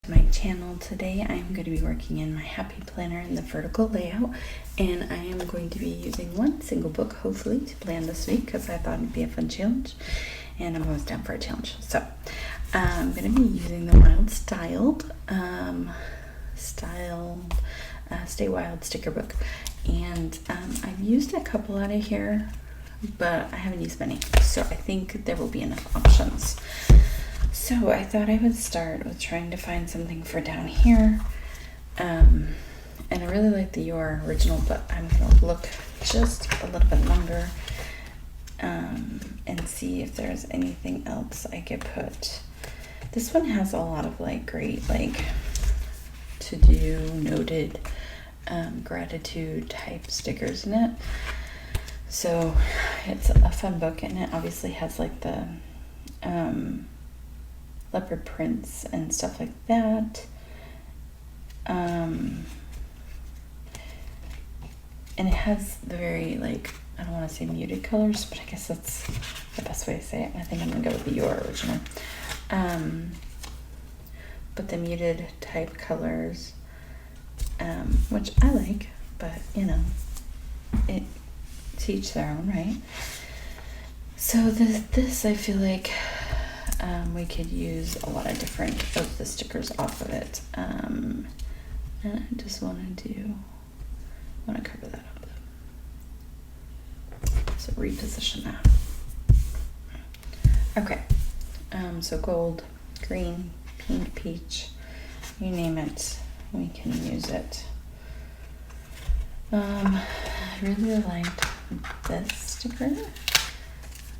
My channel. Today I am going to be working in my happy planner in the vertical layout, and I am going to be using one single book hopefully to plan this week because I thought it'd be a fun challenge, and I'm always down for a challenge. So I'm going to be using the Wild Stay Wild sticker book, and I've used a couple out of here, but I haven't used many, so I think there will be enough options. So I thought I would start with trying to find something for down here. And I really like the Your original, but I'm going to look just a little bit longer and see if there's anything else I could put. This one has a lot of great to do, noted, gratitude type stickers in it. So it's a fun book, and it obviously has the leopard prints and stuff like that. And it has the very I don't want to say muted colors, but I guess that's the best way to say it. I think I'm gonna go with the Your original. But the muted type colors, which I like, but it to each their own, right? So this I feel like we could use a lot of different of the stickers off of it, and I just want to cover that up. So reposition that. Okay, so gold, green, pink, peach, you name it, we can use it. I really liked this sticker,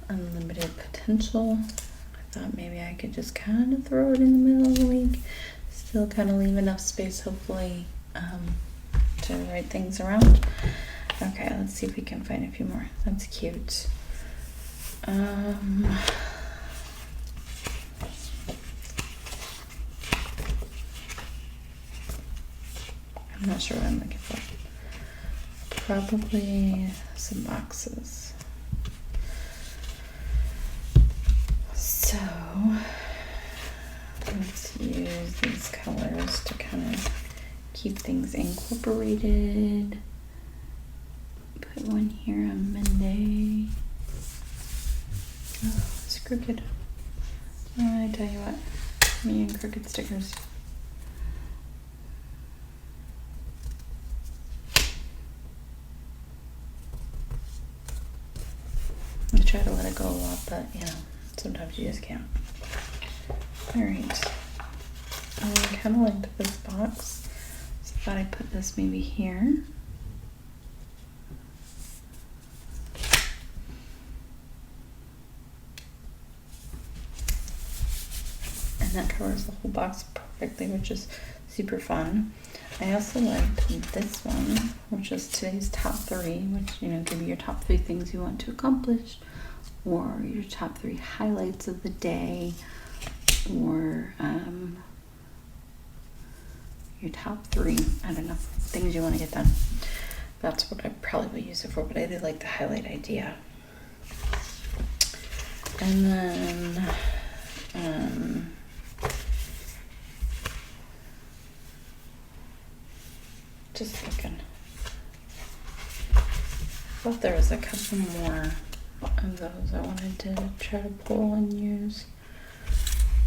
Unlimited Potential. Thought maybe I could just kind of throw it in the middle of the week, still kind of leave enough space hopefully to write things around. Okay, let's see if we can find a few more. That's cute. I'm not sure what I'm looking for. Probably some boxes. So let's use these colors to kind of keep things incorporated. Put one here on Monday. Oh, it's crooked. Oh, I tell you what, me and crooked stickers. I try to let it go a lot, but sometimes you just can't. Alright. I kind of liked this box, so I thought I'd put this maybe here. And that covers the whole box perfectly, which is super fun. I also liked this one, which is today's top 3, which, give you your top 3 things you want to accomplish, or your top 3 highlights of the day, or your top 3, I don't know, things you want to get done. That's what I probably will use it for, but I do like the highlight idea. And then just looking. I thought there was a couple more of those I wanted to try to pull and use,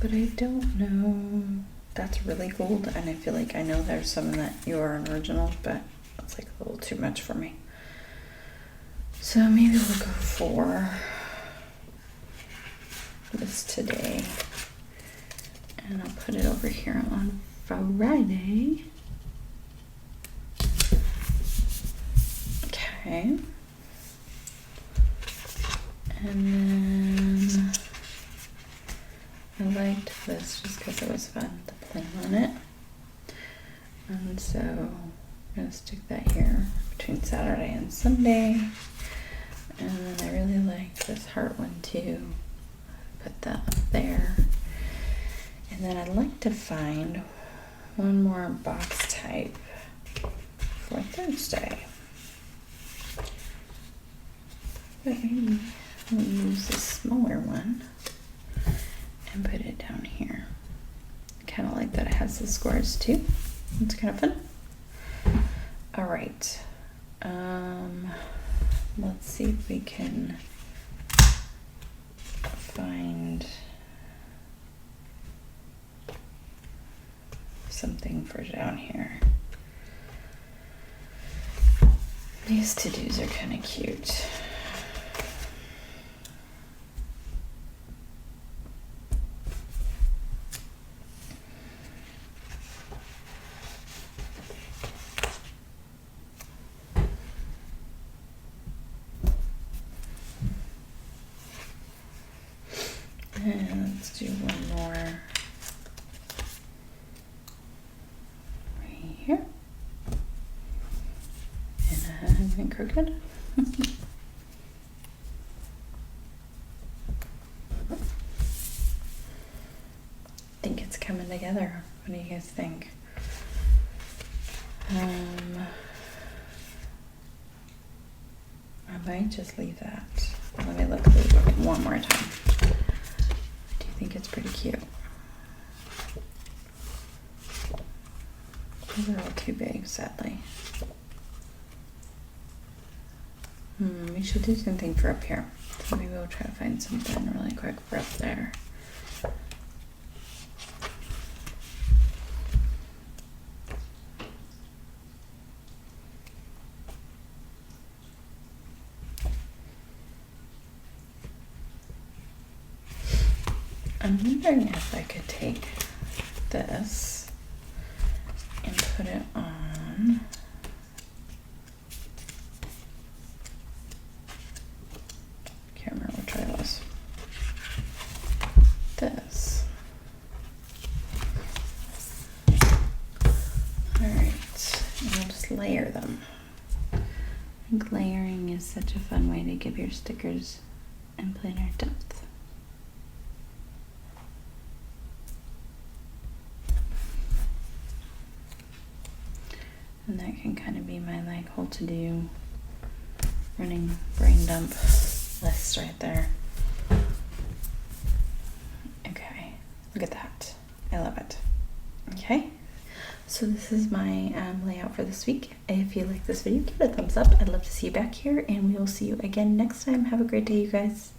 but I don't know. That's really gold, and I feel like I know there's some in that Your original, but that's a little too much for me. So maybe we'll go for this today, and I'll put it over here on Friday. Okay. And then I liked this just because it was fun to plan on it. And so I'm going to stick that here between Saturday and Sunday. And then I really liked this heart one too. Put that up there. And then I'd like to find one more box type for Thursday. But maybe we'll use a smaller one and put it down here. Kind of like that it has has the squares too. It's kind of fun. All right. Let's see if we can find something for down here. These to-dos are kind of cute. And let's do one more right here. And crooked. Think it's coming together. What do you guys think? I might just leave that. Let me look through it one more time. I do think it's pretty cute. These are all too big, sadly. We should do something for up here. So maybe we'll try to find something really quick for up there. I'm wondering if I could take this and put it on camera. We'll try this. This. All right, and I'll just layer them. I think layering is such a fun way to give your stickers and planner depth. And that can kind of be my like whole to-do running brain dump list right there. Okay, look at that. I love it. Okay, so this is my layout for this week. If you like this video, give it a thumbs up. I'd love to see you back here, and we will see you again next time. Have a great day, you guys.